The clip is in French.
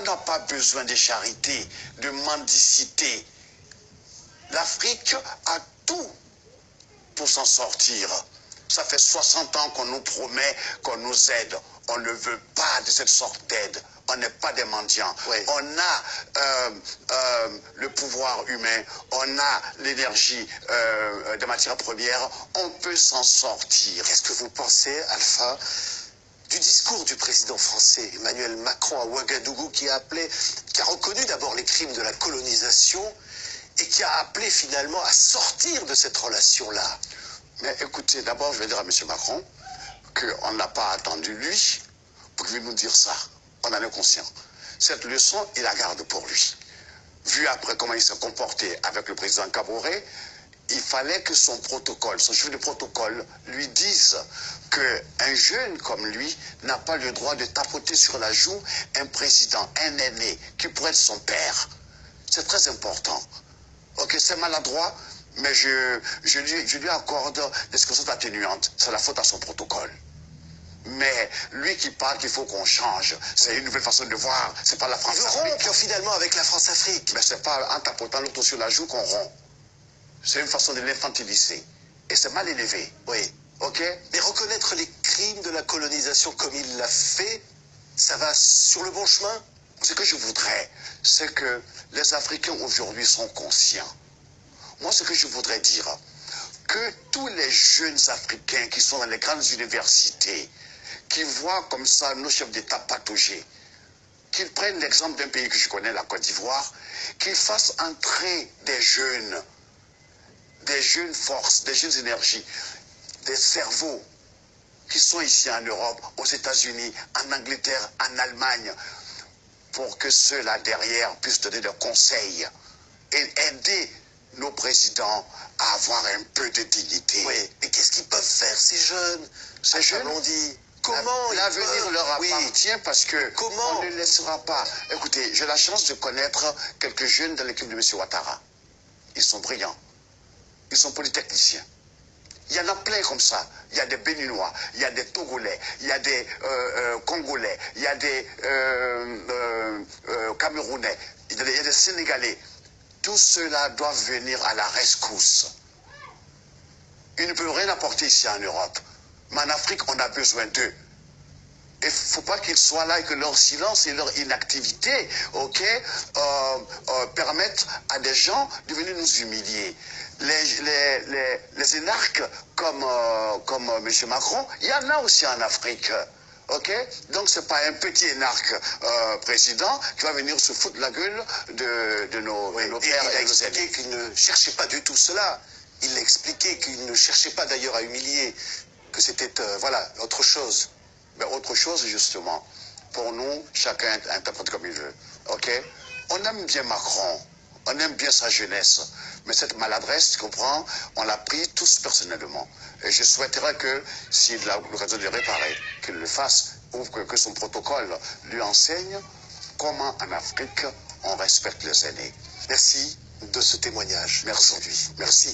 On n'a pas besoin de charité, de mendicité. L'Afrique a tout pour s'en sortir. Ça fait 60 ans qu'on nous promet qu'on nous aide. On ne veut pas de cette sorte d'aide. On n'est pas des mendiants. Oui. On a le pouvoir humain, on a l'énergie des matières premières. On peut s'en sortir. Qu'est-ce que vous pensez, Alpha, du discours du président français Emmanuel Macron à Ouagadougou qui a reconnu d'abord les crimes de la colonisation et qui a appelé finalement à sortir de cette relation-là? Mais écoutez, d'abord je vais dire à M. Macron qu'on n'a pas attendu lui pour qu'il nous dire ça. On en est conscient. Cette leçon, il la garde pour lui. Vu après comment il s'est comporté avec le président Kaboré, il fallait que son protocole, son chef de protocole, lui dise qu'un jeune comme lui n'a pas le droit de tapoter sur la joue un président, un aîné, qui pourrait être son père. C'est très important. Ok, c'est maladroit, mais je lui accorde des circonstances atténuantes. C'est la faute à son protocole. Mais lui qui parle qu'il faut qu'on change, c'est une nouvelle façon de voir. C'est pas la France-Afrique. Il veut rompre finalement avec la France-Afrique. Mais c'est pas en tapotant l'autre sur la joue qu'on rompt. C'est une façon de l'infantiliser. Et c'est mal élevé. Oui. Ok? Mais reconnaître les crimes de la colonisation comme il l'a fait, ça va sur le bon chemin? Ce que je voudrais, c'est que les Africains aujourd'hui sont conscients. Moi, ce que je voudrais dire, que tous les jeunes Africains qui sont dans les grandes universités, qui voient comme ça nos chefs d'État patauger, qu'ils prennent l'exemple d'un pays que je connais, la Côte d'Ivoire, qu'ils fassent entrer des jeunes forces, des jeunes énergies, des cerveaux qui sont ici en Europe, aux États-Unis, en Angleterre, en Allemagne, pour que ceux-là derrière puissent donner des conseils et aider nos présidents à avoir un peu de dignité. Oui, mais qu'est-ce qu'ils peuvent faire, ces jeunes? Ces jeunes, on dit, comment l'avenir leur appartient, oui, parce que comment on ne laissera pas. Écoutez, j'ai la chance de connaître quelques jeunes de l'équipe de M. Ouattara. Ils sont brillants. Ils sont polytechniciens. Il y en a plein comme ça. Il y a des Béninois, il y a des Togolais, il y a des Congolais, il y a des Camerounais, il y a des Sénégalais. Tous ceux-là doivent venir à la rescousse. Ils ne peuvent rien apporter ici en Europe. Mais en Afrique, on a besoin d'eux. Il ne faut pas qu'ils soient là et que leur silence et leur inactivité, permettent à des gens de venir nous humilier. Les énarques comme M. Macron, il y en a aussi en Afrique. Donc ce n'est pas un petit énarque président qui va venir se foutre la gueule de nos pères. Il a expliqué qu'il ne cherchait pas du tout cela. Il a expliqué qu'il ne cherchait pas d'ailleurs à humilier, que c'était voilà, autre chose. Mais autre chose, justement, pour nous, chacun interprète comme il veut. On aime bien Macron, on aime bien sa jeunesse, mais cette maladresse, tu comprends, on l'a pris tous personnellement. Et je souhaiterais que, s'il a l'occasion de le réparer, qu'il le fasse, ou que son protocole lui enseigne comment en Afrique on respecte les aînés. Merci de ce témoignage. Merci. Merci.